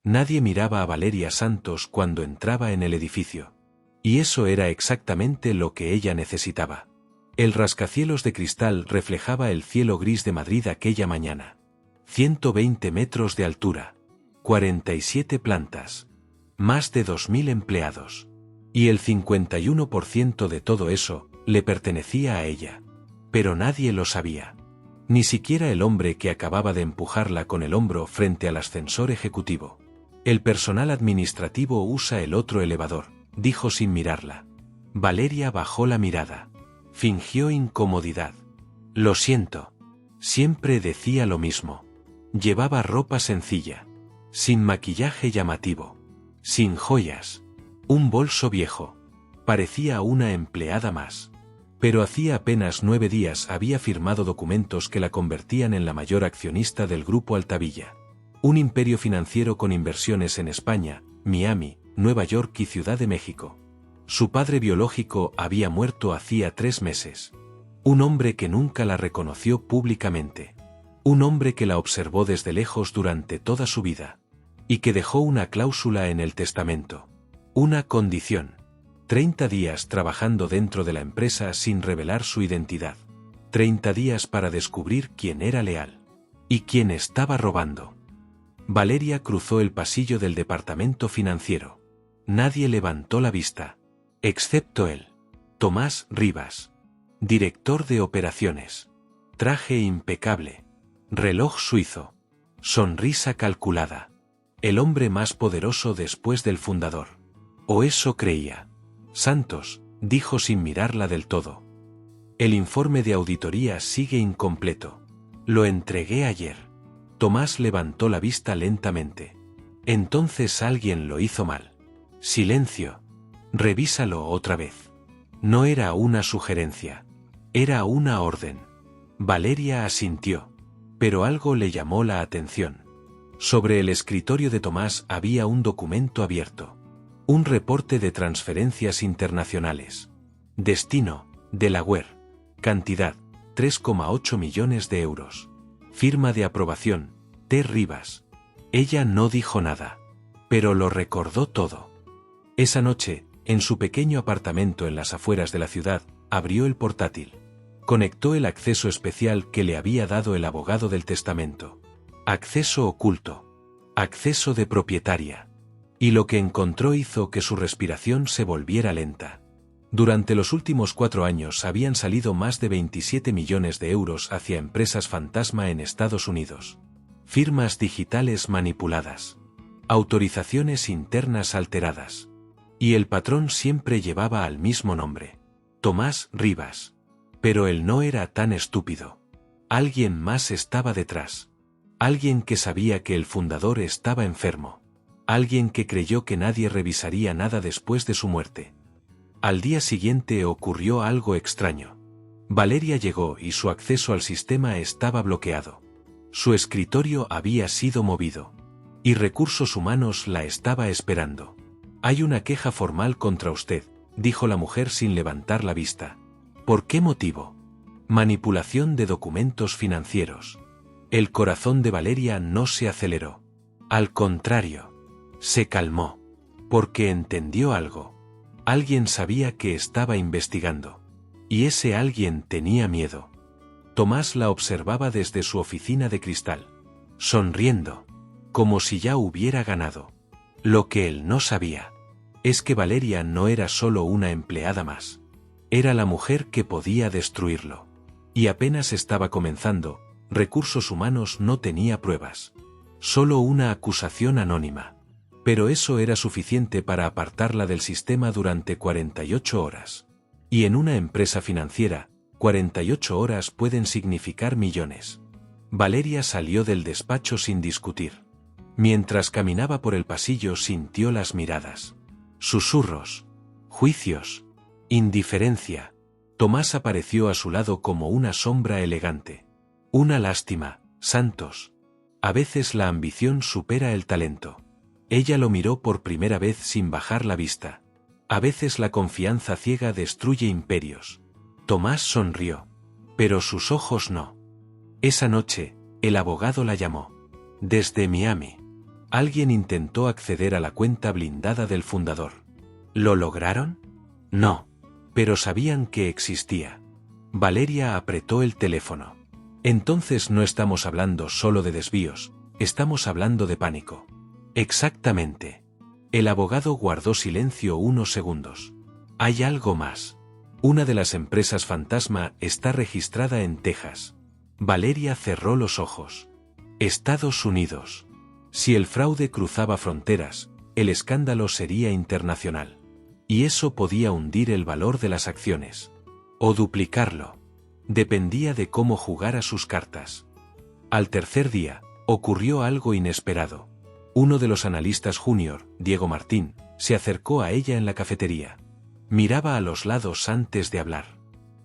Nadie miraba a Valeria Santos cuando entraba en el edificio. Y eso era exactamente lo que ella necesitaba. El rascacielos de cristal reflejaba el cielo gris de Madrid aquella mañana. 120 metros de altura. 47 plantas. Más de 2000 empleados. Y el 51% de todo eso le pertenecía a ella. Pero nadie lo sabía. Ni siquiera el hombre que acababa de empujarla con el hombro frente al ascensor ejecutivo. El personal administrativo usa el otro elevador, dijo sin mirarla. Valeria bajó la mirada. Fingió incomodidad. Lo siento. Siempre decía lo mismo. Llevaba ropa sencilla. Sin maquillaje llamativo. Sin joyas. Un bolso viejo. Parecía una empleada más. Pero hacía apenas 9 días había firmado documentos que la convertían en la mayor accionista del Grupo Altavilla. Un imperio financiero con inversiones en España, Miami, Nueva York y Ciudad de México. Su padre biológico había muerto hacía 3 meses. Un hombre que nunca la reconoció públicamente. Un hombre que la observó desde lejos durante toda su vida. Y que dejó una cláusula en el testamento. Una condición. 30 días trabajando dentro de la empresa sin revelar su identidad. 30 días para descubrir quién era leal. Y quién estaba robando. Valeria cruzó el pasillo del departamento financiero. Nadie levantó la vista. Excepto él. Tomás Rivas. Director de operaciones. Traje impecable. Reloj suizo. Sonrisa calculada. El hombre más poderoso después del fundador. O eso creía. Santos, dijo sin mirarla del todo. El informe de auditoría sigue incompleto. Lo entregué ayer. Tomás levantó la vista lentamente. Entonces alguien lo hizo mal. Silencio. Revísalo otra vez. No era una sugerencia. Era una orden. Valeria asintió. Pero algo le llamó la atención. Sobre el escritorio de Tomás había un documento abierto. Un reporte de transferencias internacionales. Destino, Delaware. Cantidad, 3,8 millones de euros. Firma de aprobación, T. Rivas. Ella no dijo nada. Pero lo recordó todo. Esa noche, en su pequeño apartamento en las afueras de la ciudad, abrió el portátil. Conectó el acceso especial que le había dado el abogado del testamento. Acceso oculto. Acceso de propietaria. Y lo que encontró hizo que su respiración se volviera lenta. Durante los últimos 4 años habían salido más de 27 millones de euros hacia empresas fantasma en Estados Unidos. Firmas digitales manipuladas. Autorizaciones internas alteradas. Y el patrón siempre llevaba al mismo nombre. Tomás Rivas. Pero él no era tan estúpido. Alguien más estaba detrás. Alguien que sabía que el fundador estaba enfermo. Alguien que creyó que nadie revisaría nada después de su muerte. Al día siguiente ocurrió algo extraño. Valeria llegó y su acceso al sistema estaba bloqueado. Su escritorio había sido movido. Y Recursos Humanos la estaba esperando. Hay una queja formal contra usted, dijo la mujer sin levantar la vista. ¿Por qué motivo? Manipulación de documentos financieros. El corazón de Valeria no se aceleró. Al contrario, se calmó. Porque entendió algo. Alguien sabía que estaba investigando. Y ese alguien tenía miedo. Tomás la observaba desde su oficina de cristal. Sonriendo. Como si ya hubiera ganado. Lo que él no sabía. Es que Valeria no era solo una empleada más. Era la mujer que podía destruirlo. Y apenas estaba comenzando, Recursos Humanos no tenía pruebas. Solo una acusación anónima. Pero eso era suficiente para apartarla del sistema durante 48 horas. Y en una empresa financiera, 48 horas pueden significar millones. Valeria salió del despacho sin discutir. Mientras caminaba por el pasillo sintió las miradas. Susurros. Juicios. Indiferencia. Tomás apareció a su lado como una sombra elegante. Una lástima, Santos. A veces la ambición supera el talento. Ella lo miró por primera vez sin bajar la vista. A veces la confianza ciega destruye imperios. Tomás sonrió. Pero sus ojos no. Esa noche, el abogado la llamó. Desde Miami. Alguien intentó acceder a la cuenta blindada del fundador. ¿Lo lograron? No. Pero sabían que existía. Valeria apretó el teléfono. Entonces no estamos hablando solo de desvíos, estamos hablando de pánico. Exactamente. El abogado guardó silencio unos segundos. Hay algo más. Una de las empresas fantasma está registrada en Texas. Valeria cerró los ojos. Estados Unidos. Si el fraude cruzaba fronteras, el escándalo sería internacional. Y eso podía hundir el valor de las acciones. O duplicarlo. Dependía de cómo jugara sus cartas. Al tercer día, ocurrió algo inesperado. Uno de los analistas junior, Diego Martín, se acercó a ella en la cafetería. Miraba a los lados antes de hablar.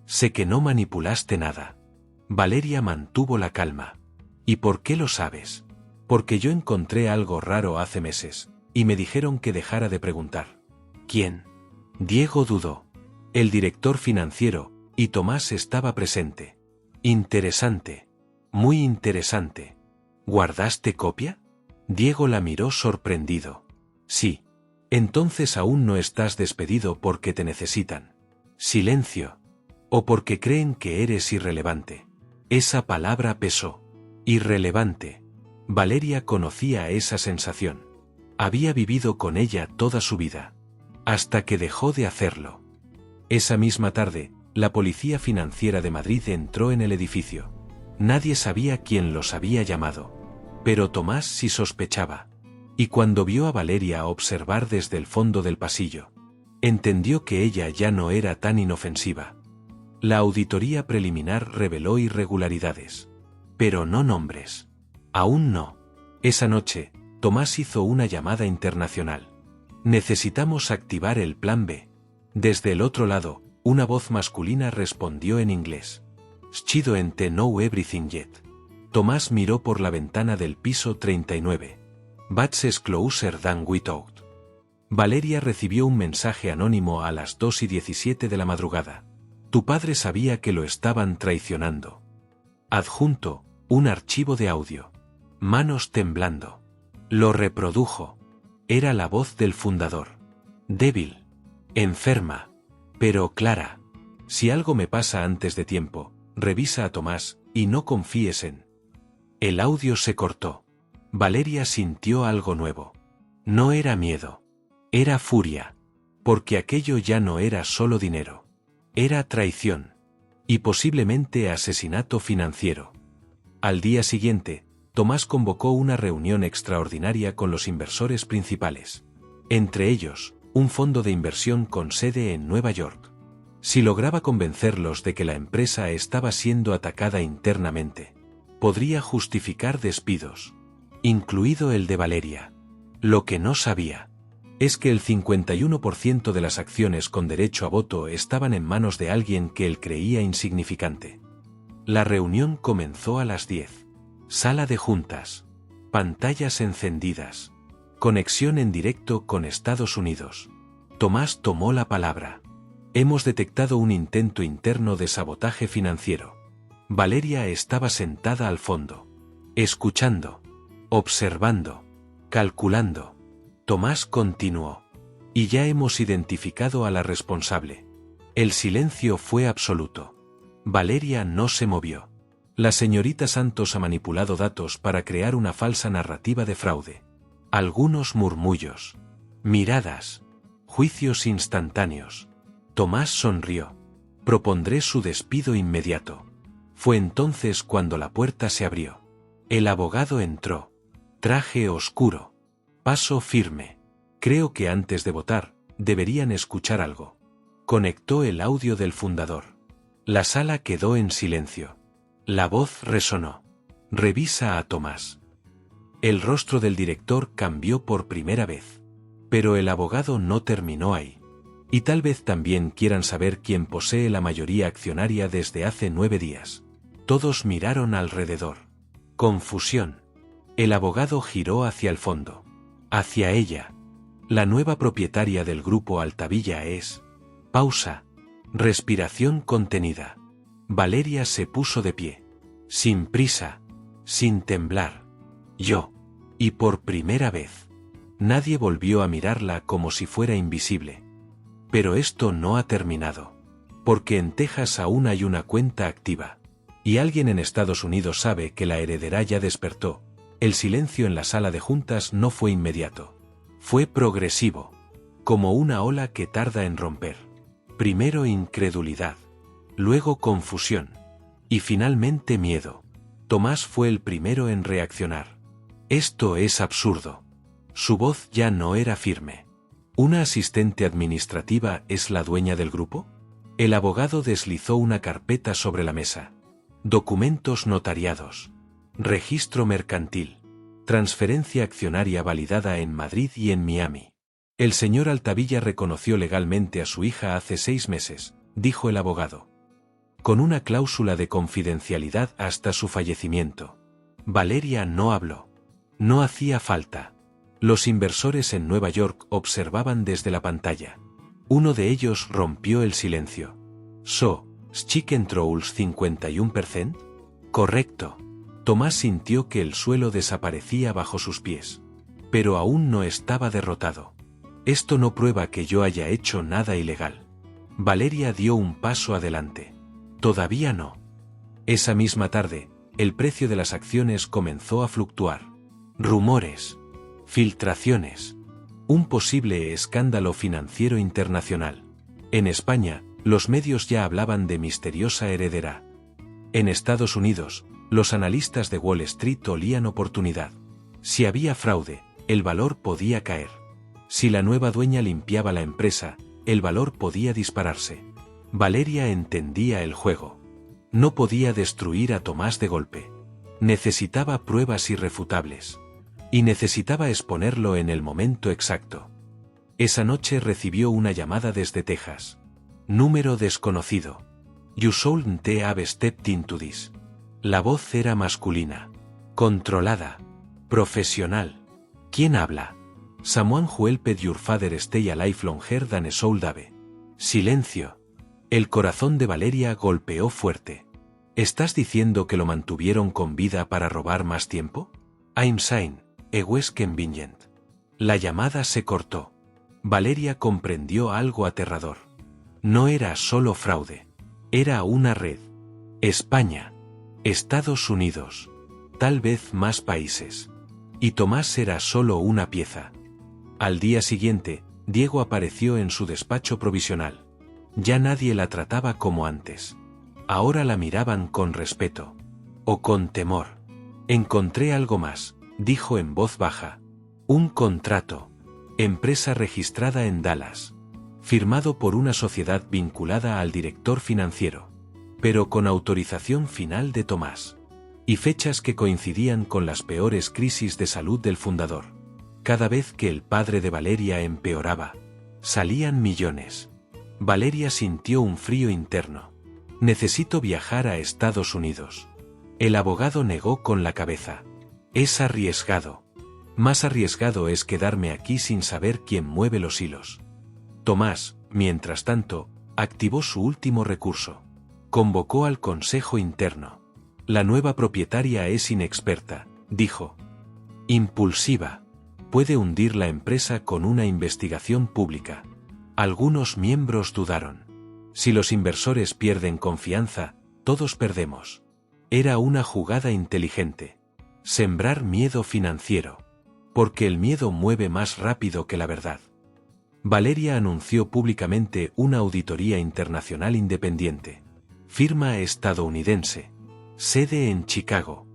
Sé que no manipulaste nada. Valeria mantuvo la calma. ¿Y por qué lo sabes? Porque yo encontré algo raro hace meses, y me dijeron que dejara de preguntar. ¿Quién? Diego dudó. El director financiero, y Tomás estaba presente. Interesante. Muy interesante. ¿Guardaste copia? Diego la miró sorprendido. Sí. Entonces aún no estás despedido porque te necesitan. Silencio. O porque creen que eres irrelevante. Esa palabra pesó. Irrelevante. Valeria conocía esa sensación. Había vivido con ella toda su vida. Hasta que dejó de hacerlo. Esa misma tarde, la Policía Financiera de Madrid entró en el edificio. Nadie sabía quién los había llamado. Pero Tomás sí sospechaba. Y cuando vio a Valeria observar desde el fondo del pasillo, entendió que ella ya no era tan inofensiva. La auditoría preliminar reveló irregularidades. Pero no nombres. Aún no. Esa noche, Tomás hizo una llamada internacional. Necesitamos activar el plan B. Desde el otro lado, una voz masculina respondió en inglés. She don't know everything yet. Tomás miró por la ventana del piso 39. That's closer than we thought. Valeria recibió un mensaje anónimo a las 2:17 de la madrugada. Tu padre sabía que lo estaban traicionando. Adjunto, un archivo de audio. Manos temblando. Lo reprodujo. Era la voz del fundador. Débil. Enferma. Pero clara. Si algo me pasa antes de tiempo, revisa a Tomás, y no confíes en. El audio se cortó. Valeria sintió algo nuevo. No era miedo. Era furia. Porque aquello ya no era solo dinero. Era traición. Y posiblemente asesinato financiero. Al día siguiente, Tomás convocó una reunión extraordinaria con los inversores principales. Entre ellos, un fondo de inversión con sede en Nueva York. Si lograba convencerlos de que la empresa estaba siendo atacada internamente, podría justificar despidos, incluido el de Valeria. Lo que no sabía es que el 51% de las acciones con derecho a voto estaban en manos de alguien que él creía insignificante. La reunión comenzó a las 10. Sala de juntas. Pantallas encendidas. Conexión en directo con Estados Unidos. Tomás tomó la palabra. Hemos detectado un intento interno de sabotaje financiero. Valeria estaba sentada al fondo. Escuchando. Observando. Calculando. Tomás continuó. Y ya hemos identificado a la responsable. El silencio fue absoluto. Valeria no se movió. La señorita Santos ha manipulado datos para crear una falsa narrativa de fraude. Algunos murmullos. Miradas. Juicios instantáneos. Tomás sonrió. Propondré su despido inmediato. Fue entonces cuando la puerta se abrió. El abogado entró. Traje oscuro. Paso firme. Creo que antes de votar, deberían escuchar algo. Conectó el audio del fundador. La sala quedó en silencio. La voz resonó. Revisa a Tomás. El rostro del director cambió por primera vez. Pero el abogado no terminó ahí. Y tal vez también quieran saber quién posee la mayoría accionaria desde hace 9 días. Todos miraron alrededor. Confusión. El abogado giró hacia el fondo. Hacia ella. La nueva propietaria del grupo Altavilla es. Pausa. Respiración contenida. Valeria se puso de pie. Sin prisa. Sin temblar. Yo. Y por primera vez, nadie volvió a mirarla como si fuera invisible. Pero esto no ha terminado. Porque en Texas aún hay una cuenta activa. Y alguien en Estados Unidos sabe que la heredera ya despertó. El silencio en la sala de juntas no fue inmediato. Fue progresivo. Como una ola que tarda en romper. Primero incredulidad. Luego confusión. Y finalmente miedo. Tomás fue el primero en reaccionar. Esto es absurdo. Su voz ya no era firme. ¿Una asistente administrativa es la dueña del grupo? El abogado deslizó una carpeta sobre la mesa. Documentos notariados. Registro mercantil. Transferencia accionaria validada en Madrid y en Miami. El señor Altavilla reconoció legalmente a su hija hace 6 meses, dijo el abogado. Con una cláusula de confidencialidad hasta su fallecimiento. Valeria no habló. No hacía falta. Los inversores en Nueva York observaban desde la pantalla. Uno de ellos rompió el silencio. Chicken Trolls 51%? Correcto. Tomás sintió que el suelo desaparecía bajo sus pies. Pero aún no estaba derrotado. Esto no prueba que yo haya hecho nada ilegal. Valeria dio un paso adelante. Todavía no. Esa misma tarde, el precio de las acciones comenzó a fluctuar. Rumores. Filtraciones. Un posible escándalo financiero internacional. En España, los medios ya hablaban de misteriosa heredera. En Estados Unidos, los analistas de Wall Street olían oportunidad. Si había fraude, el valor podía caer. Si la nueva dueña limpiaba la empresa, el valor podía dispararse. Valeria entendía el juego. No podía destruir a Tomás de golpe. Necesitaba pruebas irrefutables. Y necesitaba exponerlo en el momento exacto. Esa noche recibió una llamada desde Texas. Número desconocido. You shouldn't have stepped into this. La voz era masculina. Controlada. Profesional. ¿Quién habla? Someone who helped your father stay alive longer than a soul have. Silencio. El corazón de Valeria golpeó fuerte. ¿Estás diciendo que lo mantuvieron con vida para robar más tiempo? I'm saying, it was convenient. La llamada se cortó. Valeria comprendió algo aterrador. No era solo fraude. Era una red. España. Estados Unidos. Tal vez más países. Y Tomás era solo una pieza. Al día siguiente, Diego apareció en su despacho provisional. Ya nadie la trataba como antes. Ahora la miraban con respeto. O con temor. Encontré algo más, dijo en voz baja. Un contrato. Empresa registrada en Dallas. Firmado por una sociedad vinculada al director financiero. Pero con autorización final de Tomás. Y fechas que coincidían con las peores crisis de salud del fundador. Cada vez que el padre de Valeria empeoraba, salían millones. Valeria sintió un frío interno. Necesito viajar a Estados Unidos. El abogado negó con la cabeza. Es arriesgado. Más arriesgado es quedarme aquí sin saber quién mueve los hilos. Tomás, mientras tanto, activó su último recurso. Convocó al consejo interno. La nueva propietaria es inexperta, dijo. Impulsiva. Puede hundir la empresa con una investigación pública. Algunos miembros dudaron. Si los inversores pierden confianza, todos perdemos. Era una jugada inteligente. Sembrar miedo financiero. Porque el miedo mueve más rápido que la verdad. Valeria anunció públicamente una auditoría internacional independiente. Firma estadounidense. Sede en Chicago.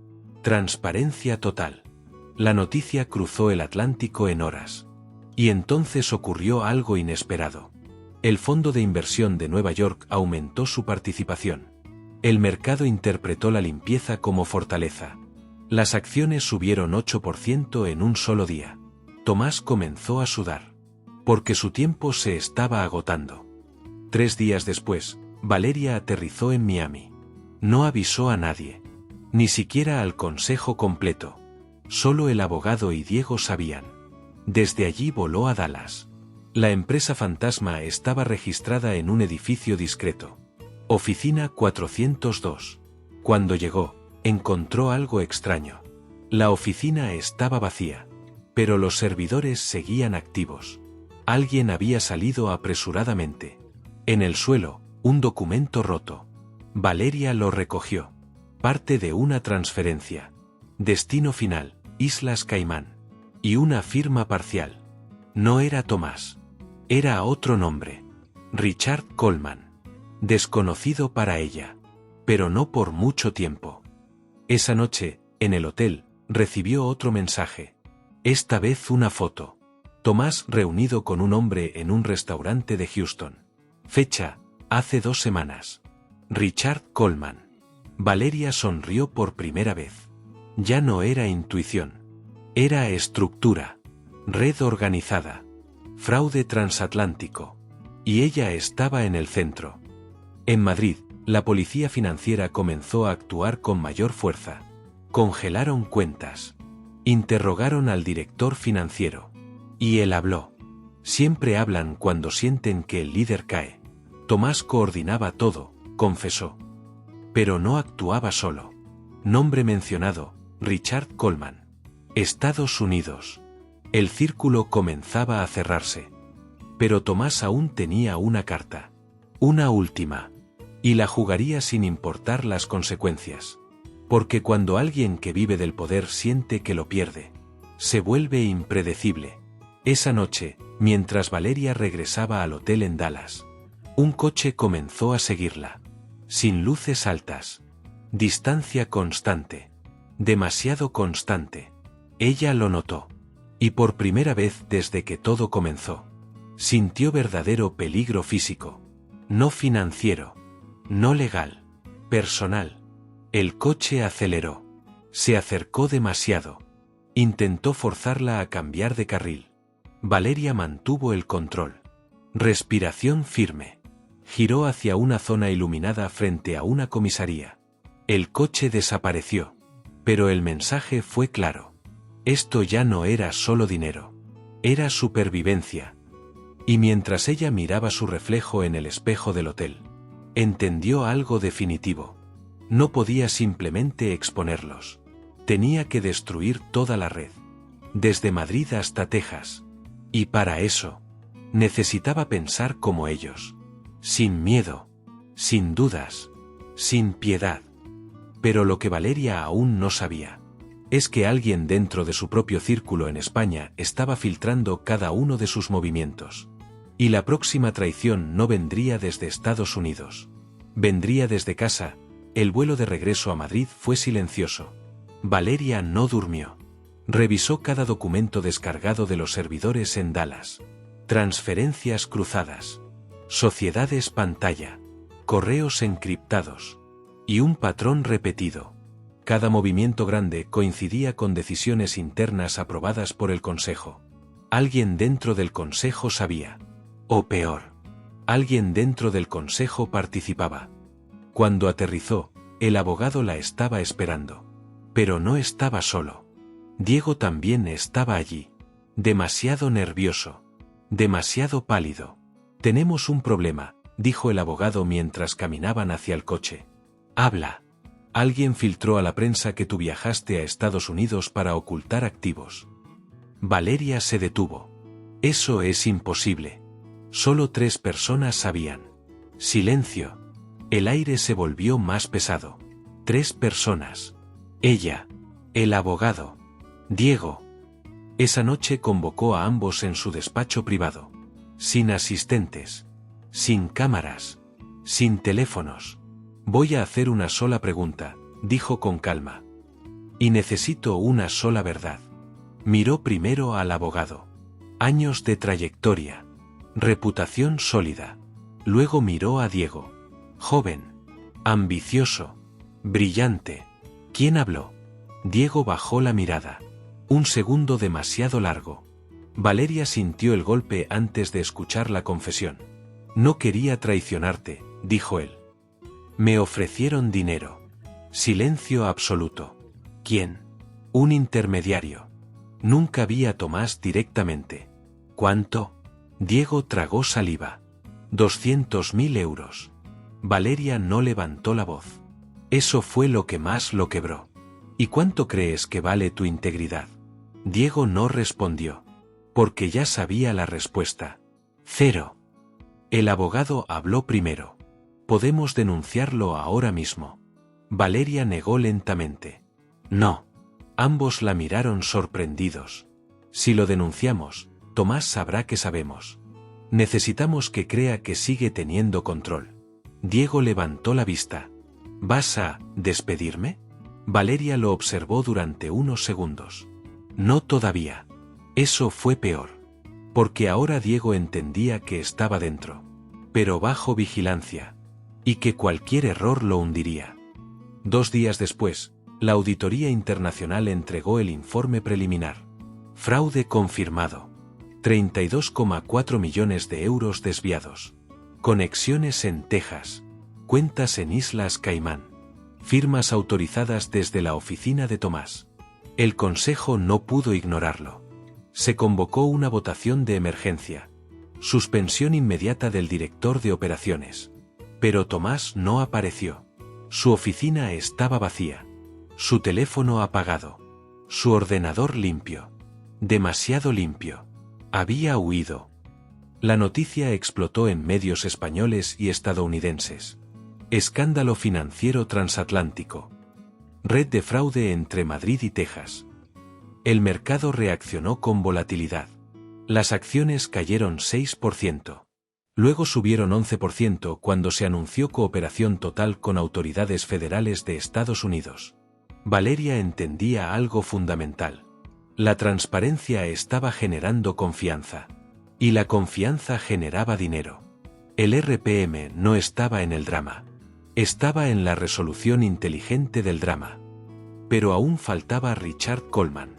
Transparencia total. La noticia cruzó el Atlántico en horas. Y entonces ocurrió algo inesperado. El fondo de inversión de Nueva York aumentó su participación. El mercado interpretó la limpieza como fortaleza. Las acciones subieron 8% en un solo día. Tomás comenzó a sudar. Porque su tiempo se estaba agotando. 3 días después, Valeria aterrizó en Miami. No avisó a nadie. Ni siquiera al consejo completo. Solo el abogado y Diego sabían. Desde allí voló a Dallas. La empresa fantasma estaba registrada en un edificio discreto. Oficina 402. Cuando llegó, encontró algo extraño. La oficina estaba vacía, pero los servidores seguían activos. Alguien había salido apresuradamente. En el suelo, un documento roto. Valeria lo recogió. Parte de una transferencia. Destino final, Islas Caimán. Y una firma parcial. No era Tomás. Era otro nombre. Richard Coleman. Desconocido para ella. Pero no por mucho tiempo. Esa noche, en el hotel, recibió otro mensaje. Esta vez una foto. Tomás reunido con un hombre en un restaurante de Houston. Fecha, hace 2 semanas. Richard Coleman. Valeria sonrió por primera vez. Ya no era intuición. Era estructura. Red organizada. Fraude transatlántico. Y ella estaba en el centro. En Madrid, la policía financiera comenzó a actuar con mayor fuerza. Congelaron cuentas. Interrogaron al director financiero. Y él habló. Siempre hablan cuando sienten que el líder cae. Tomás coordinaba todo, confesó. Pero no actuaba solo. Nombre mencionado, Richard Coleman. Estados Unidos. El círculo comenzaba a cerrarse. Pero Tomás aún tenía una carta. Una última. Y la jugaría sin importar las consecuencias. Porque cuando alguien que vive del poder siente que lo pierde, se vuelve impredecible. Esa noche, mientras Valeria regresaba al hotel en Dallas, un coche comenzó a seguirla. Sin luces altas. Distancia constante. Demasiado constante. Ella lo notó. Y por primera vez desde que todo comenzó, sintió verdadero peligro físico. No financiero. No legal. Personal. El coche aceleró. Se acercó demasiado. Intentó forzarla a cambiar de carril. Valeria mantuvo el control. Respiración firme. Giró hacia una zona iluminada frente a una comisaría. El coche desapareció. Pero el mensaje fue claro. Esto ya no era solo dinero. Era supervivencia. Y mientras ella miraba su reflejo en el espejo del hotel, entendió algo definitivo. No podía simplemente exponerlos. Tenía que destruir toda la red. Desde Madrid hasta Texas. Y para eso, necesitaba pensar como ellos. Sin miedo. Sin dudas. Sin piedad. Pero lo que Valeria aún no sabía es que alguien dentro de su propio círculo en España estaba filtrando cada uno de sus movimientos. Y la próxima traición no vendría desde Estados Unidos. Vendría desde casa. El vuelo de regreso a Madrid fue silencioso. Valeria no durmió. Revisó cada documento descargado de los servidores en Dallas. Transferencias cruzadas. Sociedades pantalla. Correos encriptados. Y un patrón repetido. Cada movimiento grande coincidía con decisiones internas aprobadas por el Consejo. Alguien dentro del Consejo sabía. O peor. Alguien dentro del Consejo participaba. Cuando aterrizó, el abogado la estaba esperando. Pero no estaba solo. Diego también estaba allí. Demasiado nervioso. Demasiado pálido. Tenemos un problema, dijo el abogado mientras caminaban hacia el coche. Habla. Alguien filtró a la prensa que tú viajaste a Estados Unidos para ocultar activos. Valeria se detuvo. Eso es imposible. Solo 3 personas sabían. Silencio. El aire se volvió más pesado. 3 personas. Ella. El abogado. Diego. Esa noche convocó a ambos en su despacho privado. Sin asistentes. Sin cámaras. Sin teléfonos. Voy a hacer una sola pregunta, dijo con calma. Y necesito una sola verdad. Miró primero al abogado. Años de trayectoria. Reputación sólida. Luego miró a Diego. Joven. Ambicioso. Brillante. ¿Quién habló? Diego bajó la mirada. Un segundo demasiado largo. Valeria sintió el golpe antes de escuchar la confesión. No quería traicionarte, dijo él. Me ofrecieron dinero. Silencio absoluto. ¿Quién? Un intermediario. Nunca vi a Tomás directamente. ¿Cuánto? Diego tragó saliva. 200.000 euros. Valeria no levantó la voz. Eso fue lo que más lo quebró. ¿Y cuánto crees que vale tu integridad? Diego no respondió, porque ya sabía la respuesta. 0. El abogado habló primero. Podemos denunciarlo ahora mismo. Valeria negó lentamente. No. Ambos la miraron sorprendidos. Si lo denunciamos, Tomás sabrá que sabemos. Necesitamos que crea que sigue teniendo control. Diego levantó la vista. ¿Vas a despedirme? Valeria lo observó durante unos segundos. No todavía. Eso fue peor. Porque ahora Diego entendía que estaba dentro. Pero bajo vigilancia. Y que cualquier error lo hundiría. 2 días después, la Auditoría Internacional entregó el informe preliminar. Fraude confirmado. 32,4 millones de euros desviados. Conexiones en Texas. Cuentas en Islas Caimán. Firmas autorizadas desde la oficina de Tomás. El Consejo no pudo ignorarlo. Se convocó una votación de emergencia. Suspensión inmediata del director de operaciones. Pero Tomás no apareció. Su oficina estaba vacía. Su teléfono apagado. Su ordenador limpio. Demasiado limpio. Había huido. La noticia explotó en medios españoles y estadounidenses. Escándalo financiero transatlántico. Red de fraude entre Madrid y Texas. El mercado reaccionó con volatilidad. Las acciones cayeron 6%. Luego subieron 11% cuando se anunció cooperación total con autoridades federales de Estados Unidos. Valeria entendía algo fundamental. La transparencia estaba generando confianza. Y la confianza generaba dinero. El RPM no estaba en el drama. Estaba en la resolución inteligente del drama. Pero aún faltaba Richard Coleman.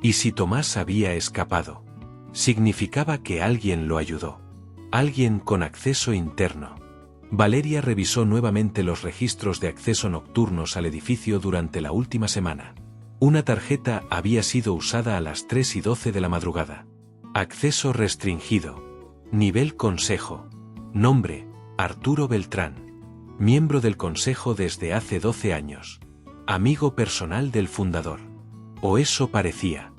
Y si Tomás había escapado, significaba que alguien lo ayudó. Alguien con acceso interno. Valeria revisó nuevamente los registros de acceso nocturnos al edificio durante la última semana. Una tarjeta había sido usada a las 3:12 de la madrugada. Acceso restringido. Nivel Consejo. Nombre: Arturo Beltrán. Miembro del Consejo desde hace 12 años. Amigo personal del fundador. O eso parecía.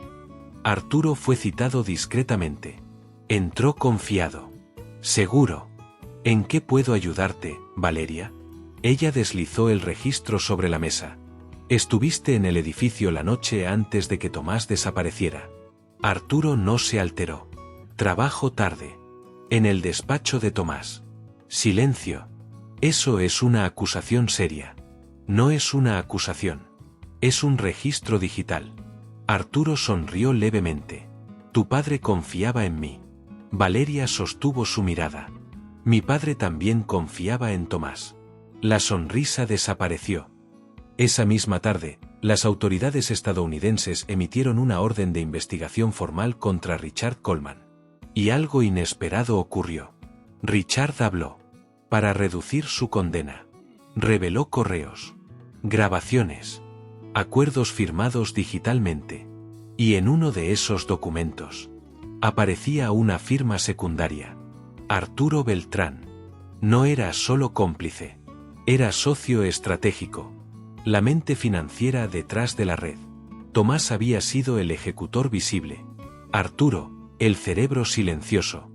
Arturo fue citado discretamente. Entró confiado. Seguro. ¿En qué puedo ayudarte, Valeria? Ella deslizó el registro sobre la mesa. Estuviste en el edificio la noche antes de que Tomás desapareciera. Arturo no se alteró. Trabajo tarde. En el despacho de Tomás. Silencio. Eso es una acusación seria. No es una acusación. Es un registro digital. Arturo sonrió levemente. Tu padre confiaba en mí. Valeria sostuvo su mirada. Mi padre también confiaba en Tomás. La sonrisa desapareció. Esa misma tarde, las autoridades estadounidenses emitieron una orden de investigación formal contra Richard Coleman. Y algo inesperado ocurrió. Richard habló. Para reducir su condena. Reveló correos. Grabaciones. Acuerdos firmados digitalmente. Y en uno de esos documentos aparecía una firma secundaria. Arturo Beltrán. No era solo cómplice. Era socio estratégico. La mente financiera detrás de la red. Tomás había sido el ejecutor visible. Arturo, el cerebro silencioso.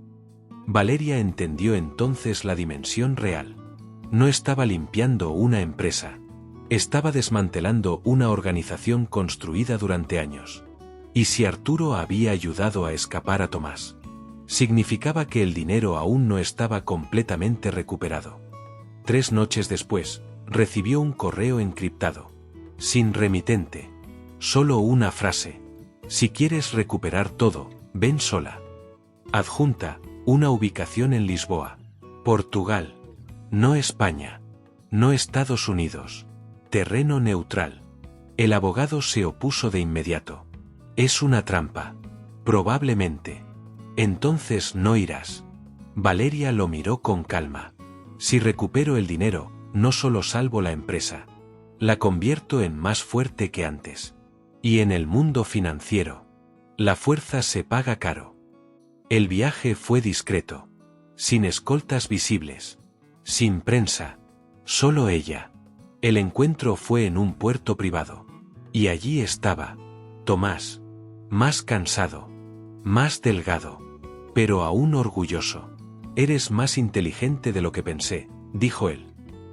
Valeria entendió entonces la dimensión real. No estaba limpiando una empresa. Estaba desmantelando una organización construida durante años. Y si Arturo había ayudado a escapar a Tomás, significaba que el dinero aún no estaba completamente recuperado. 3 noches después, recibió un correo encriptado. Sin remitente. Solo una frase. Si quieres recuperar todo, ven sola. Adjunta, una ubicación en Lisboa. Portugal. No España. No Estados Unidos. Terreno neutral. El abogado se opuso de inmediato. Es una trampa. Probablemente. Entonces no irás. Valeria lo miró con calma. Si recupero el dinero, no solo salvo la empresa. La convierto en más fuerte que antes. Y en el mundo financiero, la fuerza se paga caro. El viaje fue discreto. Sin escoltas visibles. Sin prensa. Solo ella. El encuentro fue en un puerto privado. Y allí estaba Tomás, más cansado, más delgado, pero aún orgulloso. Eres más inteligente de lo que pensé, dijo él.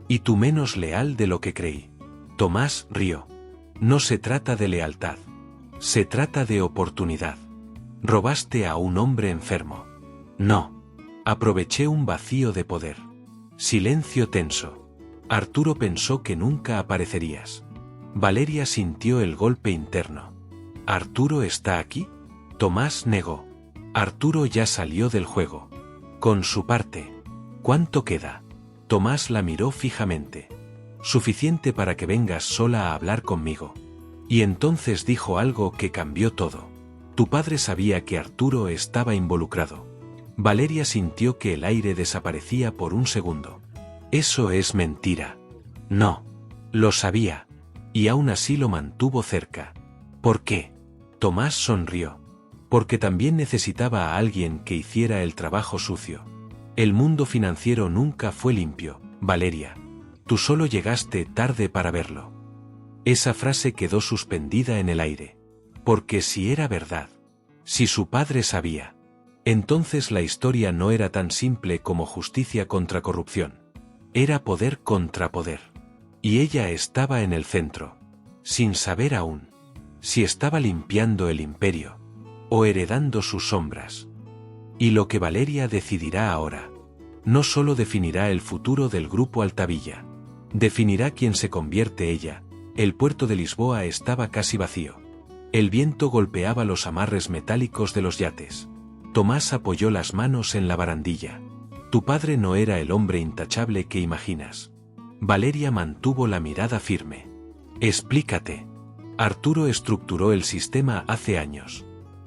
Y tú menos leal de lo que creí. Tomás rió. No se trata de lealtad. Se trata de oportunidad. Robaste a un hombre enfermo. No. Aproveché un vacío de poder. Silencio tenso. Arturo pensó que nunca aparecerías. Valeria sintió el golpe interno. ¿Arturo está aquí? Tomás negó. Arturo ya salió del juego. Con su parte. ¿Cuánto queda? Tomás la miró fijamente. Suficiente para que vengas sola a hablar conmigo. Y entonces dijo algo que cambió todo. Tu padre sabía que Arturo estaba involucrado. Valeria sintió que el aire desaparecía por un segundo. Eso es mentira. No. Lo sabía. Y aún así lo mantuvo cerca. ¿Por qué? Tomás sonrió. Porque también necesitaba a alguien que hiciera el trabajo sucio. El mundo financiero nunca fue limpio, Valeria. Tú solo llegaste tarde para verlo. Esa frase quedó suspendida en el aire. Porque si era verdad, si su padre sabía, entonces la historia no era tan simple como justicia contra corrupción. Era poder contra poder. Y ella estaba en el centro, sin saber aún si estaba limpiando el imperio o heredando sus sombras. Y lo que Valeria decidirá ahora no solo definirá el futuro del grupo Altavilla, definirá quién se convierte ella. El puerto de Lisboa estaba casi vacío. El viento golpeaba los amarres metálicos de los yates. Tomás apoyó las manos en la barandilla. Tu padre no era el hombre intachable que imaginas. Valeria mantuvo la mirada firme. Explícate. Arturo estructuró el sistema hace años.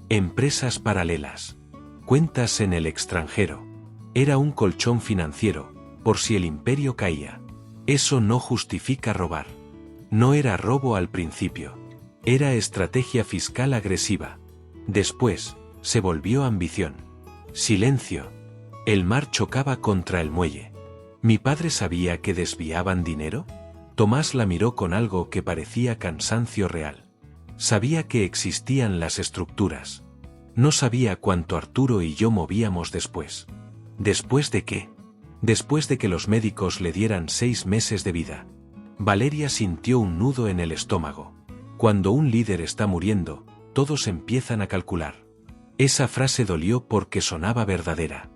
Empresas paralelas. Cuentas en el extranjero. Era un colchón financiero, por si el imperio caía. Eso no justifica robar. No era robo al principio. Era estrategia fiscal agresiva. Después, se volvió ambición. Silencio. El mar chocaba contra el muelle. ¿Mi padre sabía que desviaban dinero? Tomás la miró con algo que parecía cansancio real. Sabía que existían las estructuras. No sabía cuánto Arturo y yo movíamos después. ¿Después de qué? Después de que los médicos le dieran 6 meses de vida. Valeria sintió un nudo en el estómago. Cuando un líder está muriendo, todos empiezan a calcular. Esa frase dolió porque sonaba verdadera.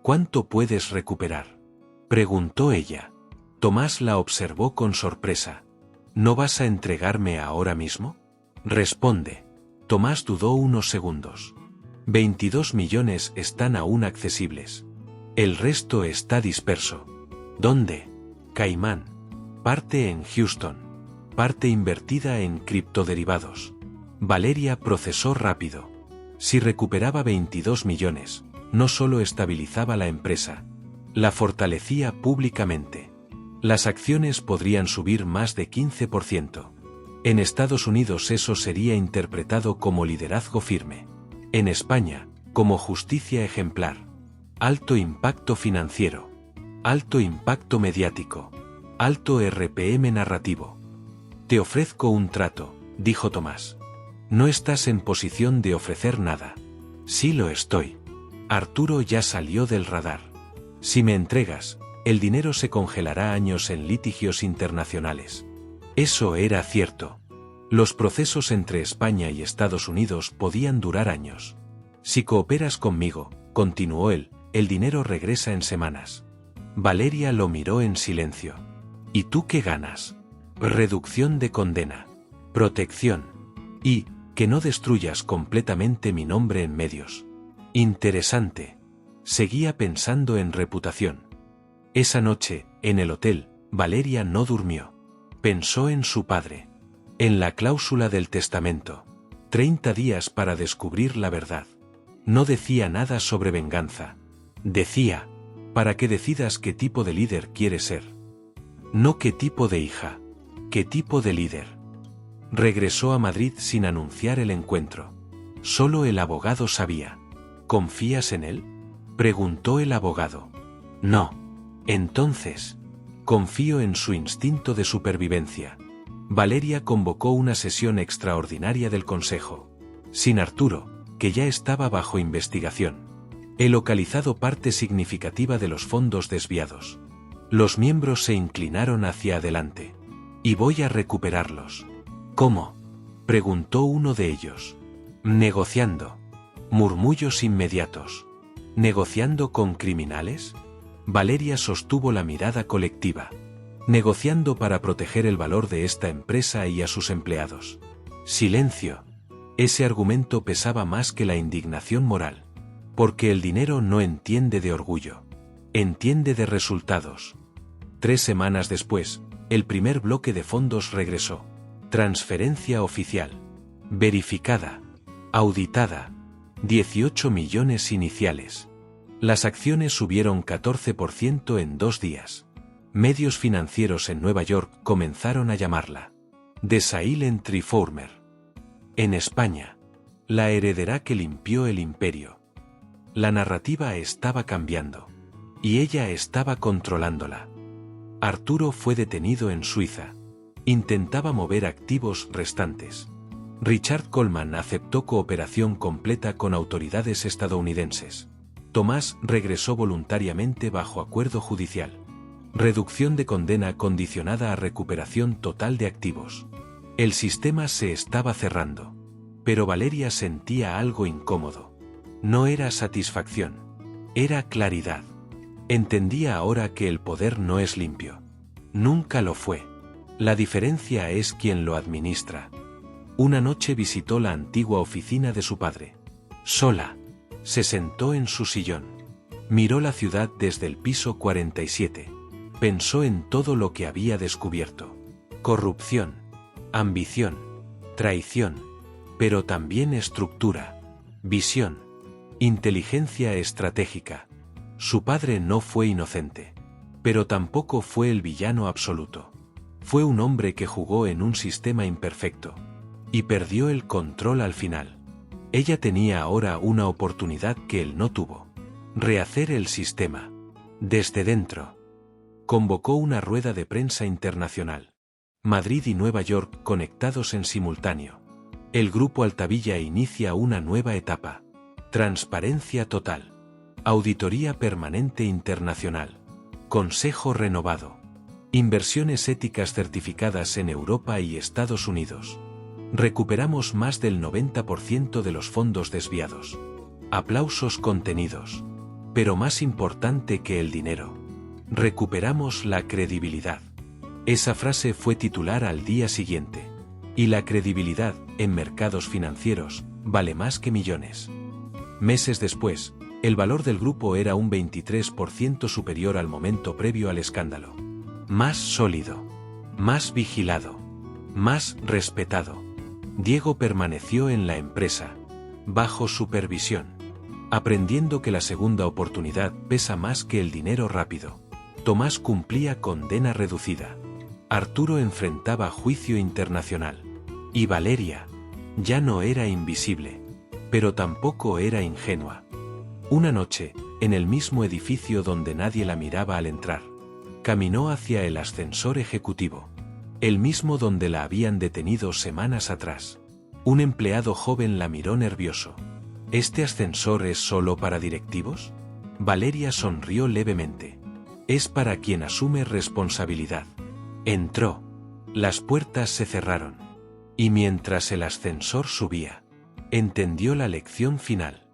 ¿Cuánto puedes recuperar? Preguntó ella. Tomás la observó con sorpresa. ¿No vas a entregarme ahora mismo? Responde. Tomás dudó unos segundos. 22 millones están aún accesibles. El resto está disperso. ¿Dónde? Caimán. Parte en Houston. Parte invertida en criptoderivados. Valeria procesó rápido. Si recuperaba 22 millones, no solo estabilizaba la empresa, la fortalecía públicamente. Las acciones podrían subir más de 15%. En Estados Unidos eso sería interpretado como liderazgo firme. En España, como justicia ejemplar. Alto impacto financiero. Alto impacto mediático. Alto RPM narrativo. Te ofrezco un trato, dijo Tomás. No estás en posición de ofrecer nada. Sí lo estoy. Arturo ya salió del radar. Si me entregas, el dinero se congelará años en litigios internacionales. Eso era cierto. Los procesos entre España y Estados Unidos podían durar años. Si cooperas conmigo, continuó él, el dinero regresa en semanas. Valeria lo miró en silencio. ¿Y tú qué ganas? Reducción de condena. Protección. Y, que no destruyas completamente mi nombre en medios. Interesante. Seguía pensando en reputación. Esa noche, en el hotel, Valeria no durmió. Pensó en su padre. En la cláusula del testamento. 30 días para descubrir la verdad. No decía nada sobre venganza. Decía, para que decidas qué tipo de líder quieres ser. No qué tipo de hija. Qué tipo de líder. Regresó a Madrid sin anunciar el encuentro. Solo el abogado sabía. ¿Confías en él? Preguntó el abogado. No. Entonces, confío en su instinto de supervivencia. Valeria convocó una sesión extraordinaria del Consejo. Sin Arturo, que ya estaba bajo investigación. He localizado parte significativa de los fondos desviados. Los miembros se inclinaron hacia adelante. Y voy a recuperarlos. ¿Cómo?, preguntó uno de ellos. Negociando. Murmullos inmediatos. ¿Negociando con criminales? Valeria sostuvo la mirada colectiva. Negociando para proteger el valor de esta empresa y a sus empleados. Silencio. Ese argumento pesaba más que la indignación moral. Porque el dinero no entiende de orgullo. Entiende de resultados. 3 semanas después, el primer bloque de fondos regresó. Transferencia oficial. Verificada. Auditada. 18 millones iniciales. Las acciones subieron 14% en 2 días. Medios financieros en Nueva York comenzaron a llamarla The Silent Reformer. En España, la heredera que limpió el imperio. La narrativa estaba cambiando. Y ella estaba controlándola. Arturo fue detenido en Suiza. Intentaba mover activos restantes. Richard Coleman aceptó cooperación completa con autoridades estadounidenses. Tomás regresó voluntariamente bajo acuerdo judicial. Reducción de condena condicionada a recuperación total de activos. El sistema se estaba cerrando. Pero Valeria sentía algo incómodo. No era satisfacción. Era claridad. Entendía ahora que el poder no es limpio. Nunca lo fue. La diferencia es quien lo administra. Una noche visitó la antigua oficina de su padre. Sola. Se sentó en su sillón. Miró la ciudad desde el piso 47. Pensó en todo lo que había descubierto. Corrupción. Ambición. Traición. Pero también estructura. Visión. Inteligencia estratégica. Su padre no fue inocente. Pero tampoco fue el villano absoluto. Fue un hombre que jugó en un sistema imperfecto. Y perdió el control al final. Ella tenía ahora una oportunidad que él no tuvo. Rehacer el sistema. Desde dentro. Convocó una rueda de prensa internacional. Madrid y Nueva York conectados en simultáneo. El grupo Altavilla inicia una nueva etapa. Transparencia total. Auditoría permanente internacional. Consejo renovado. Inversiones éticas certificadas en Europa y Estados Unidos. Recuperamos más del 90% de los fondos desviados. Aplausos contenidos. Pero más importante que el dinero. Recuperamos la credibilidad. Esa frase fue titular al día siguiente. Y la credibilidad, en mercados financieros, vale más que millones. Meses después, el valor del grupo era un 23% superior al momento previo al escándalo. Más sólido. Más vigilado. Más respetado. Diego permaneció en la empresa, bajo supervisión, aprendiendo que la segunda oportunidad pesa más que el dinero rápido. Tomás cumplía condena reducida. Arturo enfrentaba juicio internacional. Y Valeria ya no era invisible, pero tampoco era ingenua. Una noche, en el mismo edificio donde nadie la miraba al entrar, caminó hacia el ascensor ejecutivo. El mismo donde la habían detenido semanas atrás. Un empleado joven la miró nervioso. ¿Este ascensor es solo para directivos? Valeria sonrió levemente. Es para quien asume responsabilidad. Entró. Las puertas se cerraron. Y mientras el ascensor subía, entendió la lección final.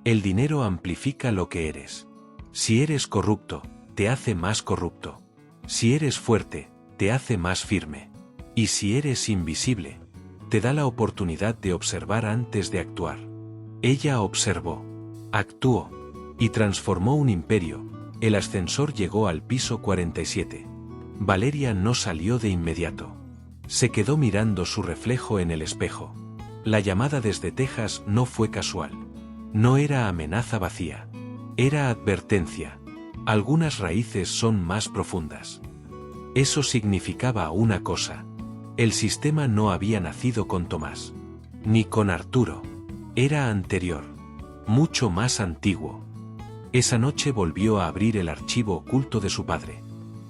El dinero amplifica lo que eres. Si eres corrupto, te hace más corrupto. Si eres fuerte, te hace más firme. Y si eres invisible, te da la oportunidad de observar antes de actuar. Ella observó, actuó, y transformó un imperio. El ascensor llegó al piso 47. Valeria no salió de inmediato. Se quedó mirando su reflejo en el espejo. La llamada desde Texas no fue casual. No era amenaza vacía. Era advertencia. Algunas raíces son más profundas. Eso significaba una cosa. El sistema no había nacido con Tomás. Ni con Arturo. Era anterior. Mucho más antiguo. Esa noche volvió a abrir el archivo oculto de su padre.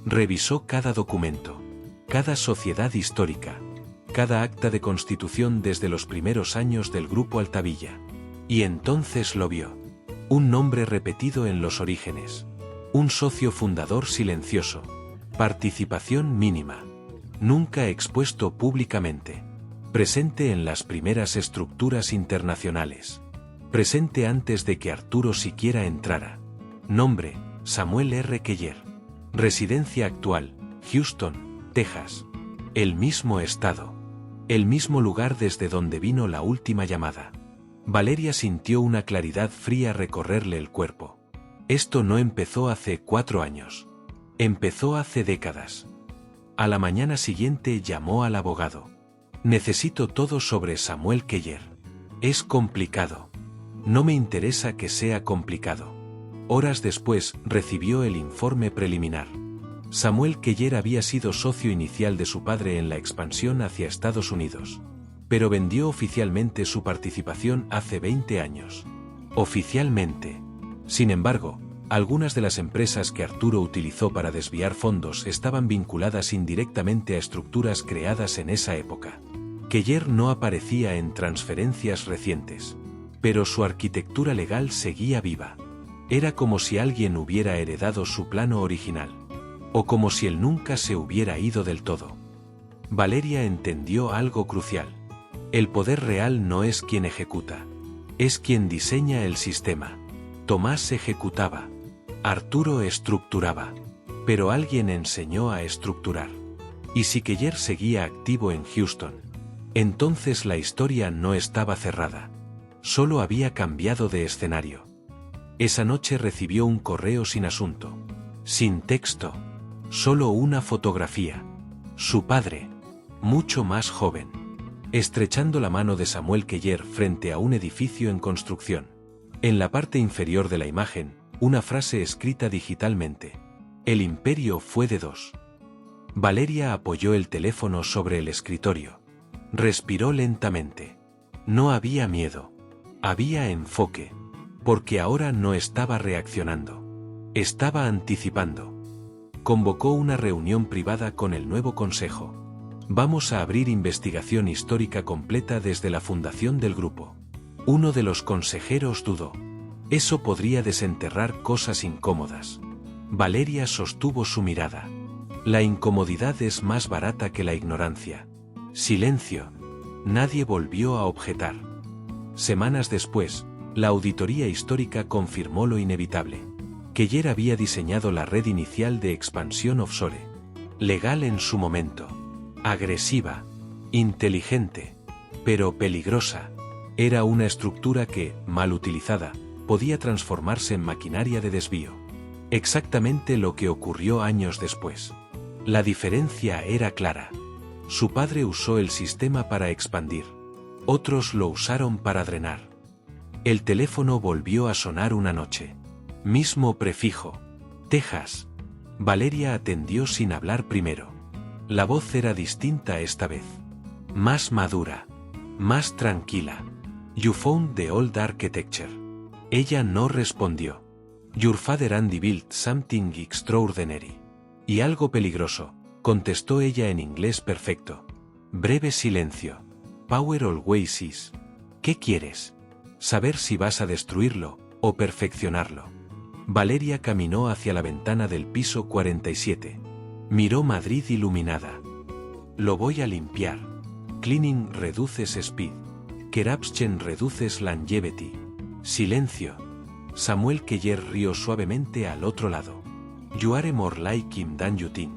Revisó cada documento. Cada sociedad histórica. cada acta de constitución desde los primeros años del Grupo Altavilla. Y entonces lo vio. Un nombre repetido en los orígenes. Un socio fundador silencioso. Participación mínima. Nunca expuesto públicamente. Presente en las primeras estructuras internacionales. Presente antes de que Arturo siquiera entrara. Nombre, Samuel R. Keller. Residencia actual, Houston, Texas. El mismo estado. El mismo lugar desde donde vino la última llamada. Valeria sintió una claridad fría recorrerle el cuerpo. Esto no empezó hace 4 años. Empezó hace décadas. A la mañana siguiente llamó al abogado. Necesito todo sobre Samuel Keller. Es complicado. No me interesa que sea complicado. Horas después recibió el informe preliminar. Samuel Keller había sido socio inicial de su padre en la expansión hacia Estados Unidos. Pero vendió oficialmente su participación hace 20 años. Oficialmente. Sin embargo, algunas de las empresas que Arturo utilizó para desviar fondos estaban vinculadas indirectamente a estructuras creadas en esa época. Keller no aparecía en transferencias recientes. Pero su arquitectura legal seguía viva. Era como si alguien hubiera heredado su plano original. O como si él nunca se hubiera ido del todo. Valeria entendió algo crucial. El poder real no es quien ejecuta. Es quien diseña el sistema. Tomás ejecutaba. Arturo estructuraba. Pero alguien enseñó a estructurar. Y si Keller seguía activo en Houston, entonces la historia no estaba cerrada. Solo había cambiado de escenario. Esa noche recibió un correo sin asunto. Sin texto. Solo una fotografía. Su padre. Mucho más joven. Estrechando la mano de Samuel Keller frente a un edificio en construcción. En la parte inferior de la imagen, una frase escrita digitalmente. El imperio fue de 2. Valeria apoyó el teléfono sobre el escritorio. Respiró lentamente. No había miedo. Había enfoque. Porque ahora no estaba reaccionando. Estaba anticipando. Convocó una reunión privada con el nuevo consejo. Vamos a abrir investigación histórica completa desde la fundación del grupo. Uno de los consejeros dudó. Eso podría desenterrar cosas incómodas. Valeria sostuvo su mirada. La incomodidad es más barata que la ignorancia. Silencio. Nadie volvió a objetar. Semanas después, la auditoría histórica confirmó lo inevitable. Keller había diseñado la red inicial de expansión offshore. Legal en su momento. Agresiva. Inteligente. Pero peligrosa. Era una estructura que, mal utilizada, podía transformarse en maquinaria de desvío. Exactamente lo que ocurrió años después. La diferencia era clara. Su padre usó el sistema para expandir. Otros lo usaron para drenar. El teléfono volvió a sonar una noche. Mismo prefijo. Texas. Valeria atendió sin hablar primero. La voz era distinta esta vez. Más madura. Más tranquila. You found the old architecture. Ella no respondió. Your father Andy built something extraordinary. Y algo peligroso, contestó ella en inglés perfecto. Breve silencio. Power always is. ¿Qué quieres? Saber si vas a destruirlo, o perfeccionarlo. Valeria caminó hacia la ventana del piso 47. Miró Madrid iluminada. Lo voy a limpiar. Cleaning reduces speed. Corruption reduces longevity. Silencio. Samuel Keller rió suavemente al otro lado. You are more like him than you think.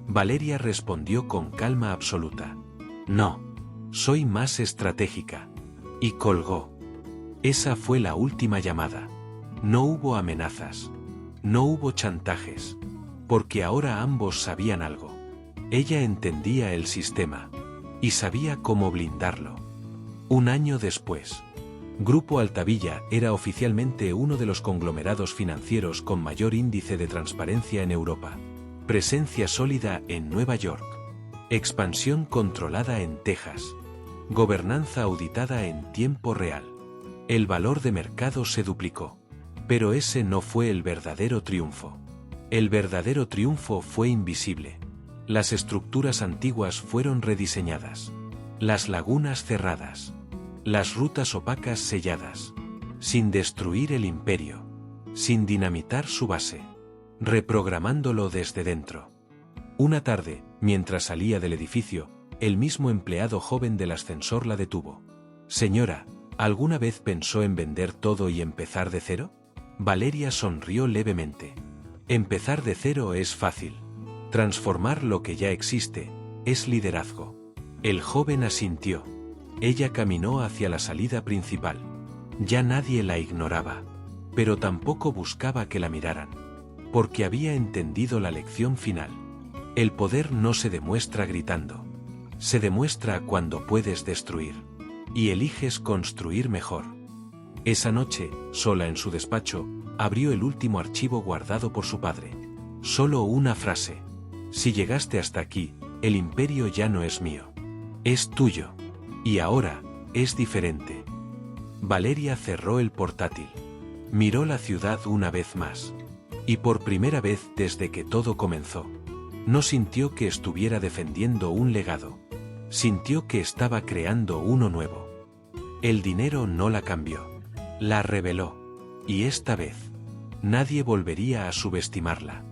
Valeria respondió con calma absoluta. No. Soy más estratégica. Y colgó. Esa fue la última llamada. No hubo amenazas. No hubo chantajes. Porque ahora ambos sabían algo. Ella entendía el sistema. Y sabía cómo blindarlo. Un año después. Grupo Altavilla era oficialmente uno de los conglomerados financieros con mayor índice de transparencia en Europa. Presencia sólida en Nueva York. Expansión controlada en Texas. Gobernanza auditada en tiempo real. El valor de mercado se duplicó. Pero ese no fue el verdadero triunfo. El verdadero triunfo fue invisible. Las estructuras antiguas fueron rediseñadas. Las lagunas cerradas. Las rutas opacas selladas. Sin destruir el imperio. Sin dinamitar su base. Reprogramándolo desde dentro. Una tarde, mientras salía del edificio, el mismo empleado joven del ascensor la detuvo. Señora, ¿alguna vez pensó en vender todo y empezar de cero? Valeria sonrió levemente. Empezar de cero es fácil. Transformar lo que ya existe es liderazgo. El joven asintió. Ella caminó hacia la salida principal. Ya nadie la ignoraba, pero tampoco buscaba que la miraran, porque había entendido la lección final. El poder no se demuestra gritando. Se demuestra cuando puedes destruir. Y eliges construir mejor. Esa noche, sola en su despacho, abrió el último archivo guardado por su padre. Solo una frase. Si llegaste hasta aquí, el imperio ya no es mío. Es tuyo. Y ahora, es diferente. Valeria cerró el portátil. Miró la ciudad una vez más. Y por primera vez desde que todo comenzó, no sintió que estuviera defendiendo un legado. Sintió que estaba creando uno nuevo. El dinero no la cambió. La reveló. Y esta vez, nadie volvería a subestimarla.